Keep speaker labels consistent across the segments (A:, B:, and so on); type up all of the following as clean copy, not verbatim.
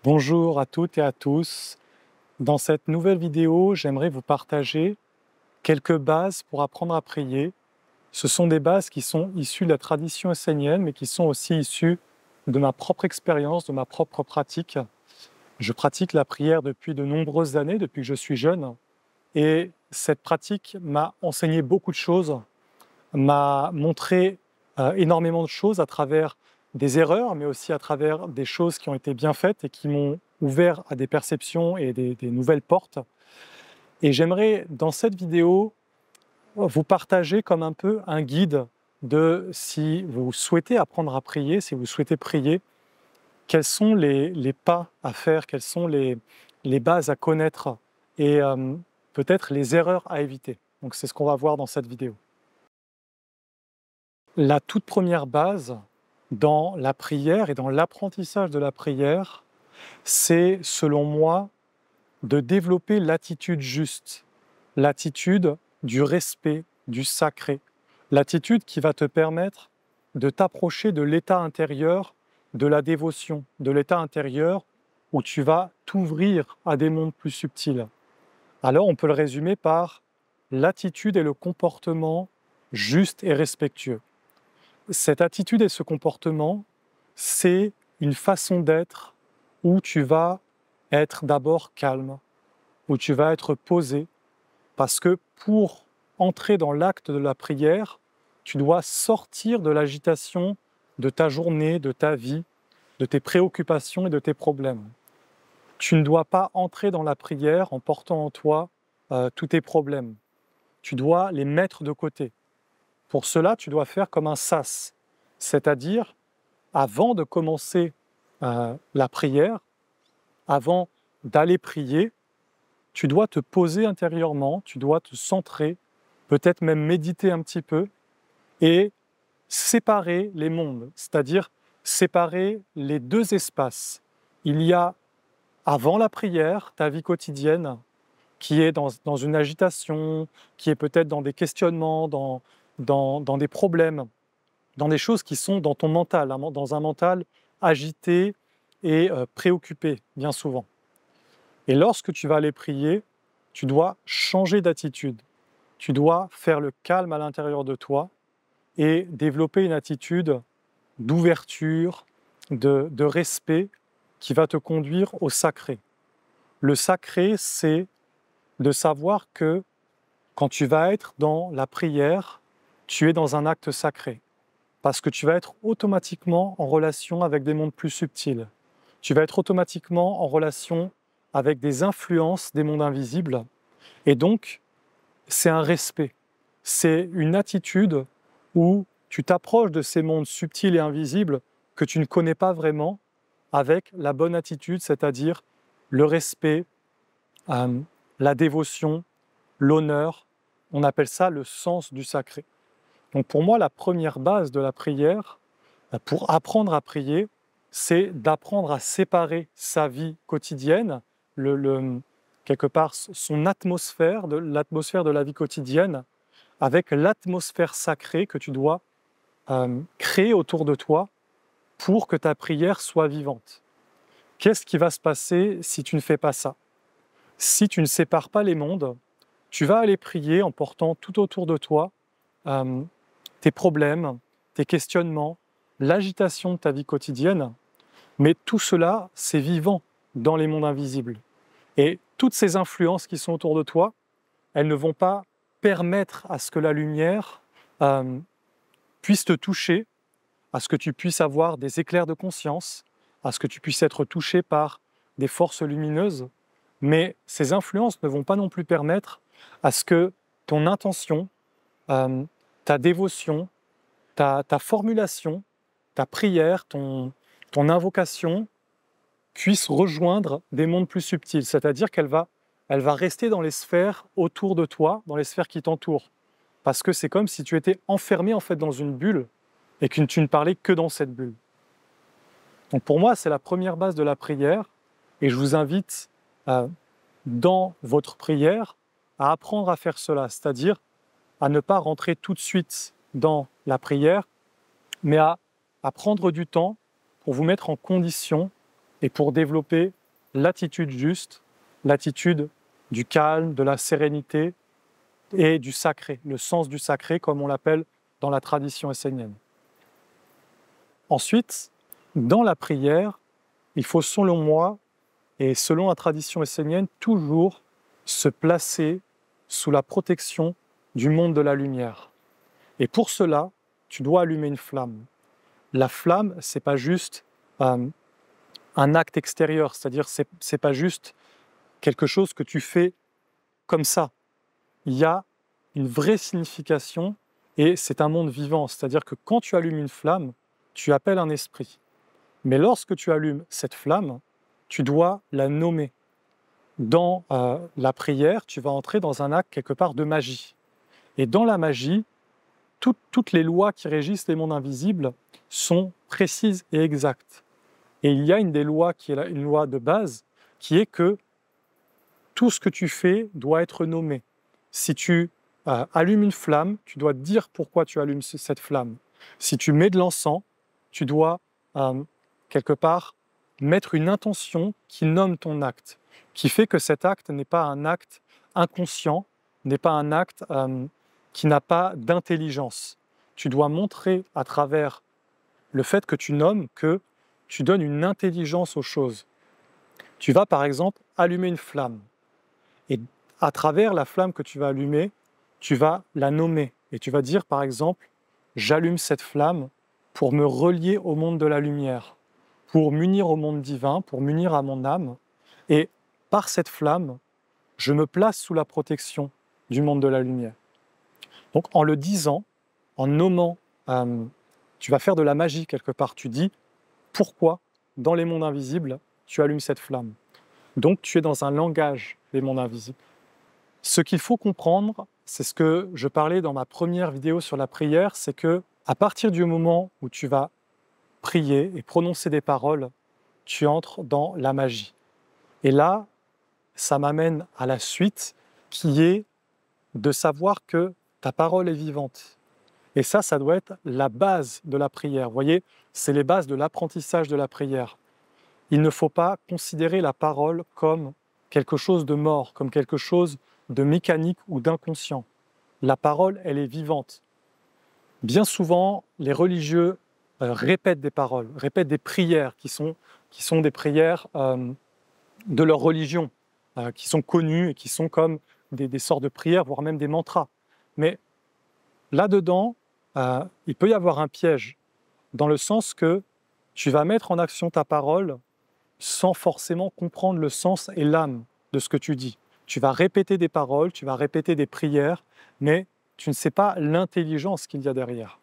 A: Bonjour à toutes et à tous. Dans cette nouvelle vidéo, j'aimerais vous partager quelques bases pour apprendre à prier. Ce sont des bases qui sont issues de la tradition essénienne, mais qui sont aussi issues de ma propre expérience, de ma propre pratique. Je pratique la prière depuis de nombreuses années, depuis que je suis jeune, et cette pratique m'a enseigné beaucoup de choses, m'a montré énormément de choses à travers des erreurs, mais aussi à travers des choses qui ont été bien faites et qui m'ont ouvert à des perceptions et des nouvelles portes. Et j'aimerais, dans cette vidéo, vous partager comme un peu un guide de si vous souhaitez apprendre à prier, si vous souhaitez prier, quels sont les pas à faire, quelles sont les bases à connaître et peut-être les erreurs à éviter. Donc c'est ce qu'on va voir dans cette vidéo. La toute première base dans la prière et dans l'apprentissage de la prière, c'est, selon moi, de développer l'attitude juste, l'attitude du respect, du sacré, l'attitude qui va te permettre de t'approcher de l'état intérieur de la dévotion, de l'état intérieur où tu vas t'ouvrir à des mondes plus subtils. Alors on peut le résumer par l'attitude et le comportement juste et respectueux. Cette attitude et ce comportement, c'est une façon d'être où tu vas être d'abord calme, où tu vas être posé, parce que pour entrer dans l'acte de la prière, tu dois sortir de l'agitation de ta journée, de ta vie, de tes préoccupations et de tes problèmes. Tu ne dois pas entrer dans la prière en portant en toi tous tes problèmes. Tu dois les mettre de côté. Pour cela, tu dois faire comme un sas, c'est-à-dire, avant de commencer la prière, avant d'aller prier, tu dois te poser intérieurement, tu dois te centrer, peut-être même méditer un petit peu et séparer les mondes, c'est-à-dire séparer les deux espaces. Il y a, avant la prière, ta vie quotidienne qui est dans une agitation, qui est peut-être dans des questionnements, dans des problèmes, dans des choses qui sont dans ton mental, dans un mental agité et préoccupé, bien souvent. Et lorsque tu vas aller prier, tu dois changer d'attitude. Tu dois faire le calme à l'intérieur de toi et développer une attitude d'ouverture, de respect qui va te conduire au sacré. Le sacré, c'est de savoir que quand tu vas être dans la prière, tu es dans un acte sacré. Parce que tu vas être automatiquement en relation avec des mondes plus subtils. Tu vas être automatiquement en relation avec des influences des mondes invisibles. Et donc, c'est un respect. C'est une attitude où tu t'approches de ces mondes subtils et invisibles que tu ne connais pas vraiment avec la bonne attitude, c'est-à-dire le respect, la dévotion, l'honneur. On appelle ça le sens du sacré. Donc pour moi, la première base de la prière, pour apprendre à prier, c'est d'apprendre à séparer sa vie quotidienne, quelque part son atmosphère, l'atmosphère de la vie quotidienne, avec l'atmosphère sacrée que tu dois créer autour de toi pour que ta prière soit vivante. Qu'est-ce qui va se passer si tu ne fais pas ça? Si tu ne sépares pas les mondes, tu vas aller prier en portant tout autour de toi tes problèmes, tes questionnements, l'agitation de ta vie quotidienne, mais tout cela, c'est vivant dans les mondes invisibles. Et toutes ces influences qui sont autour de toi, elles ne vont pas permettre à ce que la lumière puisse te toucher, à ce que tu puisses avoir des éclairs de conscience, à ce que tu puisses être touché par des forces lumineuses, mais ces influences ne vont pas non plus permettre à ce que ton intention, ta dévotion, ta formulation, ta prière, ton invocation puisse rejoindre des mondes plus subtils, c'est-à-dire elle va rester dans les sphères autour de toi, dans les sphères qui t'entourent. Parce que c'est comme si tu étais enfermé en fait dans une bulle et que tu ne parlais que dans cette bulle. Donc pour moi, c'est la première base de la prière et je vous invite dans votre prière à apprendre à faire cela, c'est-à-dire à ne pas rentrer tout de suite dans la prière, mais à prendre du temps pour vous mettre en condition et pour développer l'attitude juste, l'attitude du calme, de la sérénité et du sacré, le sens du sacré comme on l'appelle dans la tradition essénienne. Ensuite, dans la prière, il faut selon moi et selon la tradition essénienne toujours se placer sous la protection du monde de la lumière. Et pour cela, tu dois allumer une flamme. La flamme, c'est pas juste un acte extérieur, c'est-à-dire c'est pas juste quelque chose que tu fais comme ça. Il y a une vraie signification et c'est un monde vivant, c'est-à-dire que quand tu allumes une flamme, tu appelles un esprit. Mais lorsque tu allumes cette flamme, tu dois la nommer. Dans la prière, tu vas entrer dans un acte quelque part de magie. Et dans la magie, toutes les lois qui régissent les mondes invisibles sont précises et exactes. Et il y a une des lois qui est une loi de base, qui est que tout ce que tu fais doit être nommé. Si tu allumes une flamme, tu dois dire pourquoi tu allumes cette flamme. Si tu mets de l'encens, tu dois quelque part mettre une intention qui nomme ton acte, qui fait que cet acte n'est pas un acte inconscient, n'est pas un acte qui n'a pas d'intelligence. Tu dois montrer à travers le fait que tu nommes que tu donnes une intelligence aux choses. Tu vas par exemple allumer une flamme et à travers la flamme que tu vas allumer, tu vas la nommer et tu vas dire par exemple « j'allume cette flamme pour me relier au monde de la lumière, pour m'unir au monde divin, pour m'unir à mon âme et par cette flamme, je me place sous la protection du monde de la lumière. » Donc en le disant, en nommant, tu vas faire de la magie quelque part. Tu dis pourquoi dans les mondes invisibles, tu allumes cette flamme. Donc tu es dans un langage des mondes invisibles. Ce qu'il faut comprendre, c'est ce que je parlais dans ma première vidéo sur la prière, c'est que à partir du moment où tu vas prier et prononcer des paroles, tu entres dans la magie. Et là, ça m'amène à la suite qui est de savoir que ta parole est vivante. Et ça doit être la base de la prière. Vous voyez, c'est les bases de l'apprentissage de la prière. Il ne faut pas considérer la parole comme quelque chose de mort, comme quelque chose de mécanique ou d'inconscient. La parole, elle est vivante. Bien souvent, les religieux répètent des paroles, répètent des prières qui sont des prières de leur religion, qui sont connues et qui sont comme des sortes de prières, voire même des mantras. Mais là-dedans, il peut y avoir un piège, dans le sens que tu vas mettre en action ta parole sans forcément comprendre le sens et l'âme de ce que tu dis. Tu vas répéter des paroles, tu vas répéter des prières, mais tu ne sais pas l'intelligence qu'il y a derrière.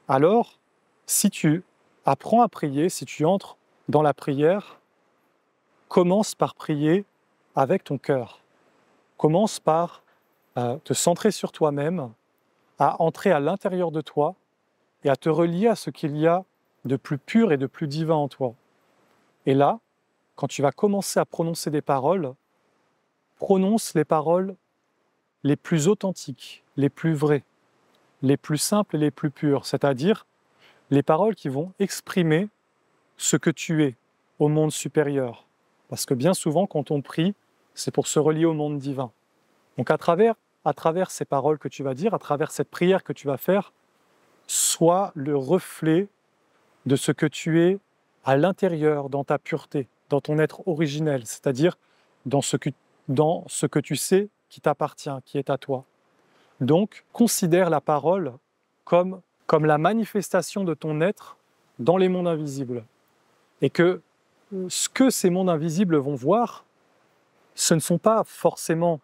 A: Alors, si tu apprends à prier, si tu entres dans la prière, commence par prier avec ton cœur. Commence par te centrer sur toi-même, à entrer à l'intérieur de toi et à te relier à ce qu'il y a de plus pur et de plus divin en toi. Et là, quand tu vas commencer à prononcer des paroles, prononce les paroles les plus authentiques, les plus vraies, les plus simples et les plus pures, c'est-à-dire les paroles qui vont exprimer ce que tu es au monde supérieur. Parce que bien souvent, quand on prie, c'est pour se relier au monde divin. Donc à travers ces paroles que tu vas dire, à travers cette prière que tu vas faire, sois le reflet de ce que tu es à l'intérieur, dans ta pureté, dans ton être originel, c'est-à-dire dans ce que tu sais qui t'appartient, qui est à toi. Donc, considère la parole comme la manifestation de ton être dans les mondes invisibles. Et que ce que ces mondes invisibles vont voir, ce ne sont pas forcément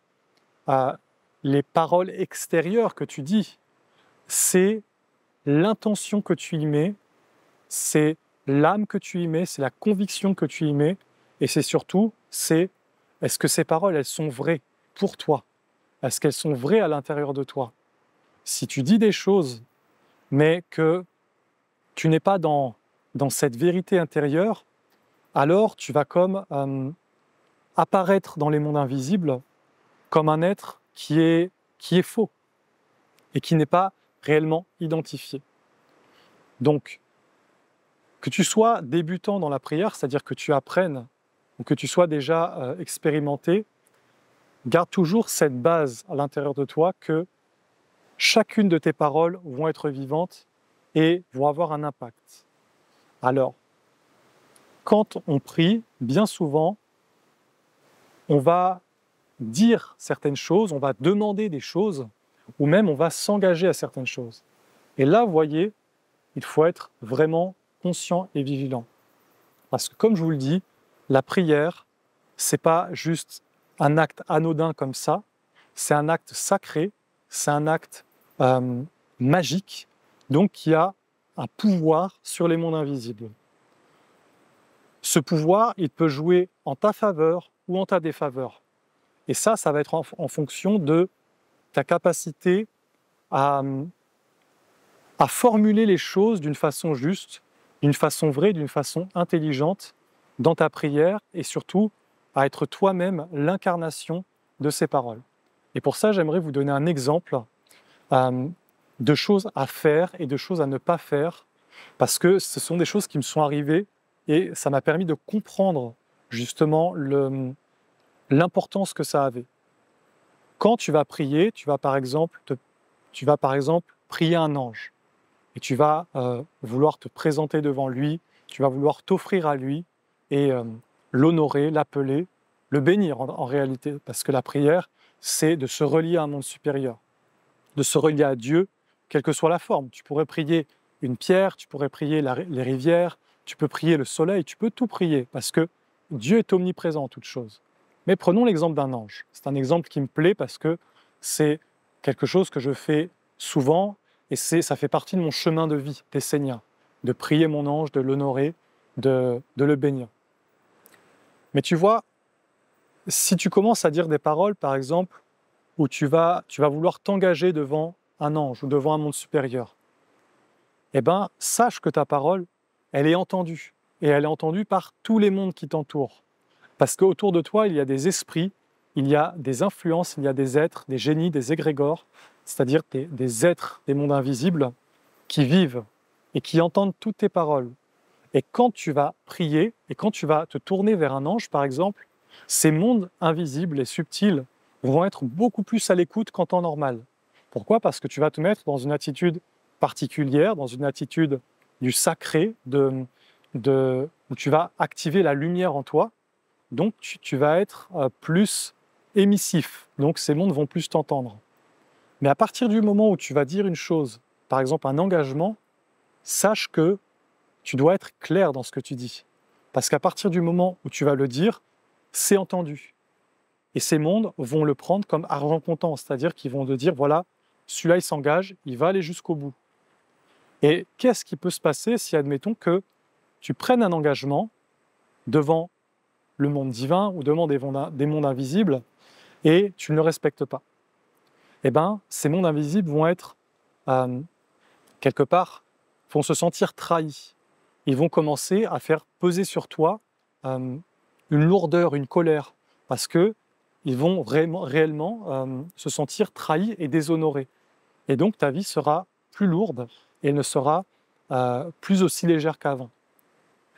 A: les paroles extérieures que tu dis, c'est l'intention que tu y mets, c'est l'âme que tu y mets, c'est la conviction que tu y mets, et c'est surtout, est-ce que ces paroles, elles sont vraies pour toi? Est-ce qu'elles sont vraies à l'intérieur de toi? Si tu dis des choses, mais que tu n'es pas dans cette vérité intérieure, alors tu vas comme apparaître dans les mondes invisibles comme un être qui est faux et qui n'est pas réellement identifié. Donc, Que tu sois débutant dans la prière, c'est-à-dire que tu apprennes, ou que tu sois déjà expérimenté, garde toujours cette base à l'intérieur de toi que chacune de tes paroles vont être vivantes et vont avoir un impact. Alors, quand on prie, bien souvent, on va dire certaines choses, on va demander des choses, ou même on va s'engager à certaines choses. Et là, vous voyez, il faut être vraiment conscient et vigilant. Parce que comme je vous le dis, la prière, c'est pas juste un acte anodin comme ça, c'est un acte sacré, c'est un acte magique, donc qui a un pouvoir sur les mondes invisibles. Ce pouvoir, il peut jouer en ta faveur ou en ta défaveur. Et ça va être en fonction de ta capacité à, à formuler les choses d'une façon juste, d'une façon vraie, d'une façon intelligente dans ta prière et surtout à être toi-même l'incarnation de ces paroles. Et pour ça, j'aimerais vous donner un exemple de choses à faire et de choses à ne pas faire parce que ce sont des choses qui me sont arrivées et ça m'a permis de comprendre justement l'importance que ça avait. Quand tu vas prier, tu vas par exemple prier un ange et tu vas vouloir te présenter devant lui, tu vas vouloir t'offrir à lui et l'honorer, l'appeler, le bénir en réalité, parce que la prière, c'est de se relier à un monde supérieur, de se relier à Dieu, quelle que soit la forme. Tu pourrais prier une pierre, tu pourrais prier les rivières, tu peux prier le soleil, tu peux tout prier, parce que Dieu est omniprésent en toutes choses. Mais prenons l'exemple d'un ange. C'est un exemple qui me plaît parce que c'est quelque chose que je fais souvent et ça fait partie de mon chemin de vie d'essénien, de prier mon ange, de l'honorer, de le bénir. Mais tu vois, si tu commences à dire des paroles, par exemple, où tu vas vouloir t'engager devant un ange ou devant un monde supérieur, eh bien, sache que ta parole, elle est entendue. Et elle est entendue par tous les mondes qui t'entourent. Parce qu'autour de toi, il y a des esprits, il y a des influences, il y a des êtres, des génies, des égrégores, c'est-à-dire des êtres des mondes invisibles qui vivent et qui entendent toutes tes paroles. Et quand tu vas prier et quand tu vas te tourner vers un ange, par exemple, ces mondes invisibles et subtils vont être beaucoup plus à l'écoute qu'en temps normal. Pourquoi? Parce que tu vas te mettre dans une attitude particulière, dans une attitude du sacré, où tu vas activer la lumière en toi. Donc, tu vas être plus émissif. Donc, ces mondes vont plus t'entendre. Mais à partir du moment où tu vas dire une chose, par exemple un engagement, sache que tu dois être clair dans ce que tu dis. Parce qu'à partir du moment où tu vas le dire, c'est entendu. Et ces mondes vont le prendre comme argent comptant, c'est-à-dire qu'ils vont te dire, voilà, celui-là, il s'engage, il va aller jusqu'au bout. Et qu'est-ce qui peut se passer si, admettons, que tu prennes un engagement devant le monde divin ou devant des mondes invisibles et tu ne le respectes pas? Eh bien, ces mondes invisibles vont être, quelque part, vont se sentir trahis. Ils vont commencer à faire peser sur toi une lourdeur, une colère, parce qu'ils vont réellement se sentir trahis et déshonorés. Et donc, ta vie sera plus lourde et elle ne sera plus aussi légère qu'avant.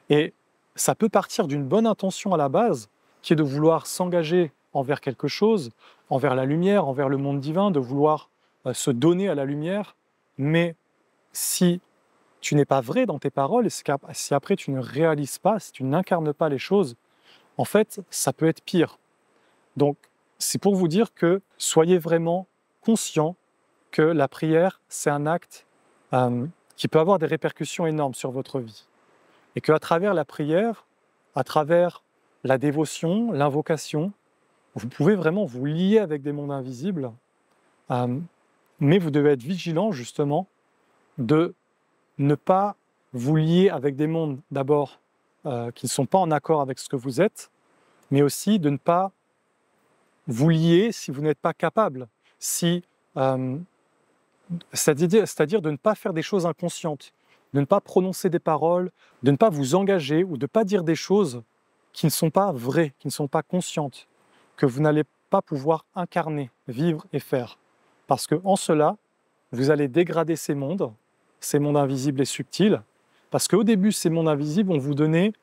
A: Et ça peut partir d'une bonne intention à la base, qui est de vouloir s'engager envers quelque chose, envers la lumière, envers le monde divin, de vouloir se donner à la lumière. Mais si tu n'es pas vrai dans tes paroles, et si après tu ne réalises pas, si tu n'incarnes pas les choses, en fait, ça peut être pire. Donc, c'est pour vous dire que soyez vraiment conscients que la prière, c'est un acte qui peut avoir des répercussions énormes sur votre vie. Et qu'à travers la prière, à travers la dévotion, l'invocation, vous pouvez vraiment vous lier avec des mondes invisibles, mais vous devez être vigilant justement de ne pas vous lier avec des mondes d'abord qui ne sont pas en accord avec ce que vous êtes, mais aussi de ne pas vous lier si vous n'êtes pas capable, c'est-à-dire de ne pas faire des choses inconscientes, de ne pas prononcer des paroles, de ne pas vous engager ou de ne pas dire des choses qui ne sont pas vraies, qui ne sont pas conscientes, que vous n'allez pas pouvoir incarner, vivre et faire. Parce qu'en cela, vous allez dégrader ces mondes invisibles et subtils, Parce qu'au début, ces mondes invisibles vont vous donner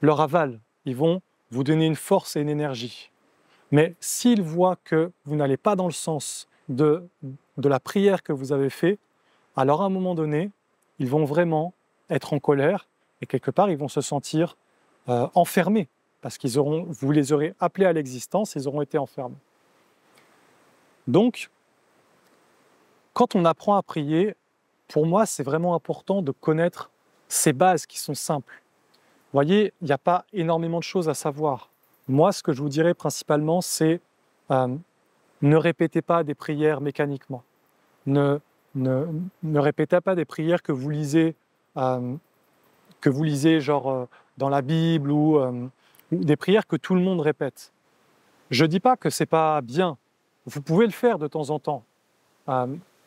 A: leur aval, ils vont vous donner une force et une énergie. Mais s'ils voient que vous n'allez pas dans le sens de la prière que vous avez faite, alors à un moment donné, ils vont vraiment être en colère et quelque part, ils vont se sentir enfermés parce vous les aurez appelés à l'existence, ils auront été enfermés. Donc, quand on apprend à prier, pour moi, c'est vraiment important de connaître ces bases qui sont simples. Vous voyez, il n'y a pas énormément de choses à savoir. Moi, ce que je vous dirais principalement, c'est ne répétez pas des prières mécaniquement. Ne répétez pas des prières que vous lisez genre dans la Bible ou des prières que tout le monde répète. Je ne dis pas que ce n'est pas bien. Vous pouvez le faire de temps en temps.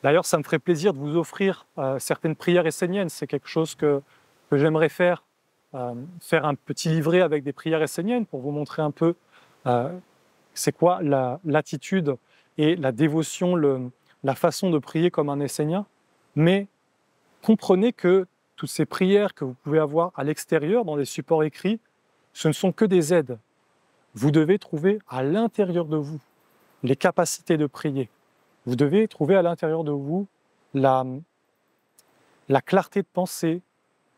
A: D'ailleurs, ça me ferait plaisir de vous offrir certaines prières esséniennes. C'est quelque chose que j'aimerais faire un petit livret avec des prières esséniennes pour vous montrer un peu c'est quoi l'attitude et la dévotion, la façon de prier comme un essénien. Mais comprenez que toutes ces prières que vous pouvez avoir à l'extérieur, dans des supports écrits, ce ne sont que des aides. Vous devez trouver à l'intérieur de vous les capacités de prier. Vous devez trouver à l'intérieur de vous la clarté de pensée,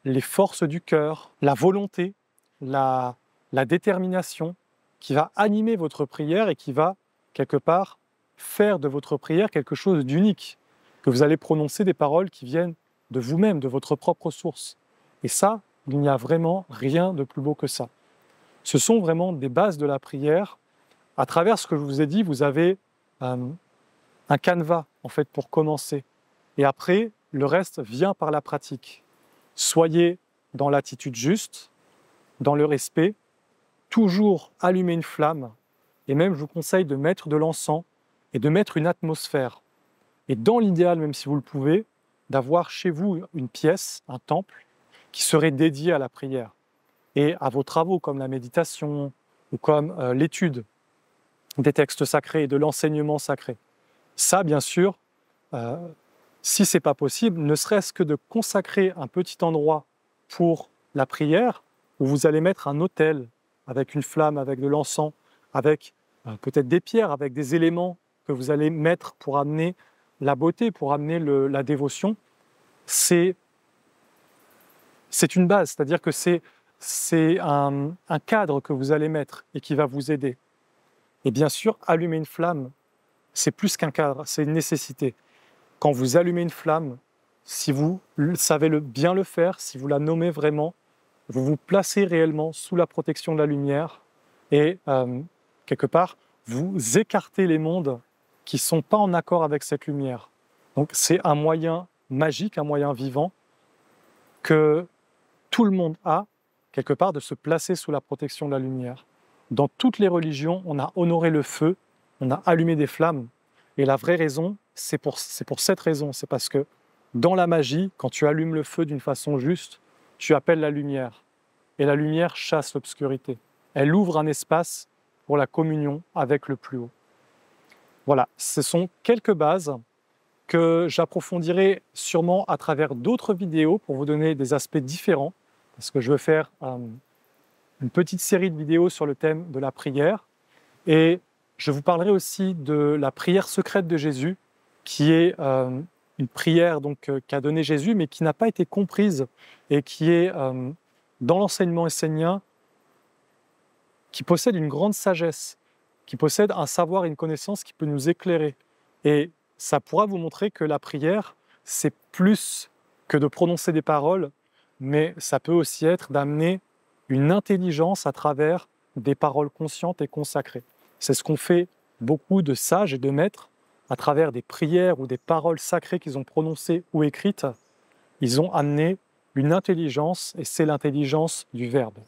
A: les forces du cœur, la volonté, la détermination qui va animer votre prière et qui va, quelque part, faire de votre prière quelque chose d'unique, que vous allez prononcer des paroles qui viennent de vous-même, de votre propre source. Et ça, il n'y a vraiment rien de plus beau que ça. Ce sont vraiment des bases de la prière. À travers ce que je vous ai dit, vous avez un canevas, en fait, pour commencer. Et après, le reste vient par la pratique. Soyez dans l'attitude juste, dans le respect, toujours allumer une flamme, et même je vous conseille de mettre de l'encens et de mettre une atmosphère. Et dans l'idéal, même si vous le pouvez, d'avoir chez vous une pièce, un temple, qui serait dédié à la prière et à vos travaux comme la méditation ou comme l'étude des textes sacrés et de l'enseignement sacré. Ça, bien sûr, si ce n'est pas possible, ne serait-ce que de consacrer un petit endroit pour la prière, où vous allez mettre un autel avec une flamme, avec de l'encens, avec peut-être des pierres, avec des éléments que vous allez mettre pour amener la beauté, pour amener la dévotion, c'est une base, c'est-à-dire que c'est un cadre que vous allez mettre et qui va vous aider. Et bien sûr, allumer une flamme, c'est plus qu'un cadre, c'est une nécessité. Quand vous allumez une flamme, si vous savez bien le faire, si vous la nommez vraiment, vous vous placez réellement sous la protection de la lumière et quelque part, vous écartez les mondes qui ne sont pas en accord avec cette lumière. Donc c'est un moyen magique, un moyen vivant que tout le monde a, quelque part, de se placer sous la protection de la lumière. Dans toutes les religions, on a honoré le feu, on a allumé des flammes. Et la vraie raison, c'est pour cette raison, c'est parce que dans la magie, quand tu allumes le feu d'une façon juste, tu appelles la lumière. Et la lumière chasse l'obscurité. Elle ouvre un espace pour la communion avec le plus haut. Voilà, ce sont quelques bases que j'approfondirai sûrement à travers d'autres vidéos pour vous donner des aspects différents, parce que je veux faire une petite série de vidéos sur le thème de la prière. Et je vous parlerai aussi de la prière secrète de Jésus, qui est une prière qu'a donnée Jésus, mais qui n'a pas été comprise et qui est dans l'enseignement essénien, qui possède une grande sagesse, qui possède un savoir et une connaissance qui peut nous éclairer. Et ça pourra vous montrer que la prière, c'est plus que de prononcer des paroles, mais ça peut aussi être d'amener une intelligence à travers des paroles conscientes et consacrées. C'est ce qu'ont fait beaucoup de sages et de maîtres à travers des prières ou des paroles sacrées qu'ils ont prononcées ou écrites. Ils ont amené une intelligence, et c'est l'intelligence du Verbe.